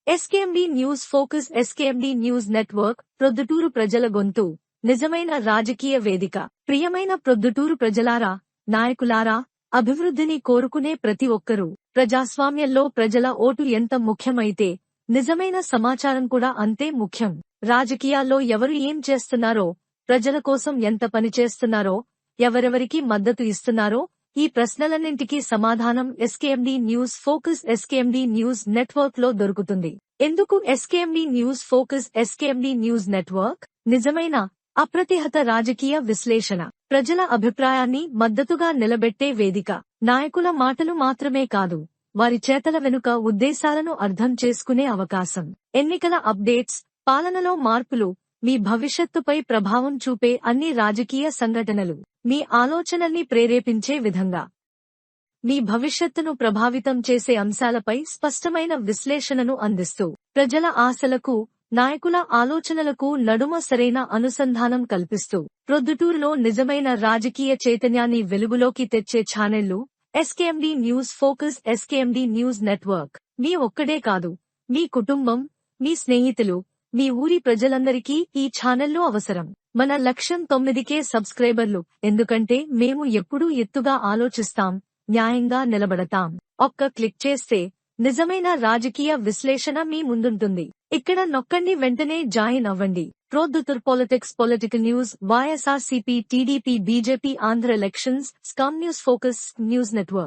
ఎస్కేఎండి news focus. SKMD news network Proddatur ప్రజల గొంతు, నిజమైన రాజకీయ వేదిక. ప్రియమైన ప్రొద్దుటూరు ప్రజలారా, నాయకులారా, అభివృద్ధిని కోరుకునే ప్రతి ఒక్కరూ, ప్రజాస్వామ్యంలో ప్రజల ఓటు ఎంత ముఖ్యమైతే నిజమైన సమాచారం కూడా అంతే ముఖ్యం. రాజకీయాల్లో ఎవరు ఏం చేస్తున్నారో, ప్రజల కోసం ఎంత పనిచేస్తున్నారో, ఎవరెవరికి మద్దతు ఇస్తున్నారో, ఈ ప్రశ్నలన్నింటికీ సమాధానం ఎస్కేఎండి news focus SKMD news network లో దొరుకుతుంది. ఎందుకు ఎస్కేఎండి news focus? SKMD news network నిజమైన, అప్రతిహత రాజకీయ విశ్లేషణ, ప్రజల అభిప్రాయాన్ని మద్దతుగా నిలబెట్టే వేదిక. నాయకుల మాటలు మాత్రమే కాదు, వారి చేతల వెనుక ఉద్దేశాలను అర్థం చేసుకునే అవకాశం. ఎన్నికల అప్డేట్స్, పాలనలో మార్పులు, మీ భవిష్యత్తుపై ప్రభావం చూపే అన్ని రాజకీయ సంఘటనలు, మీ ఆలోచనల్ని ప్రేరేపించే విధంగా, మీ భవిష్యత్తును ప్రభావితం చేసే అంశాలపై స్పష్టమైన విశ్లేషణను అందిస్తూ, ప్రజల ఆశలకు, నాయకుల ఆలోచనలకు నడుమ సరైన అనుసంధానం కల్పిస్తూ, ప్రొద్దుటూరులో నిజమైన రాజకీయ చైతన్యాన్ని వెలుగులోకి తెచ్చే ఛానెళ్లు ఎస్కేఎండి news focus. SKMD news network మీ ఒక్కడే కాదు, మీ కుటుంబం, మీ స్నేహితులు, మీ ఊరి ప్రజలందరికీ ఈ ఛానెల్లు అవసరం. మన లక్ష్యం 9K సబ్స్క్రైబర్లు. ఎందుకంటే మేము ఎప్పుడూ ఎత్తుగా ఆలోచిస్తాం, న్యాయంగా నిలబడతాం. ఒక్క క్లిక్ చేస్తే నిజమైన రాజకీయ విశ్లేషణ మీ ముందుంటుంది. ఇక్కడ నొక్కండి, వెంటనే జాయిన్ అవ్వండి. Proddatur politics, political news, YSRCP, TDP, BJP, Andhra elections, scam news focus news network.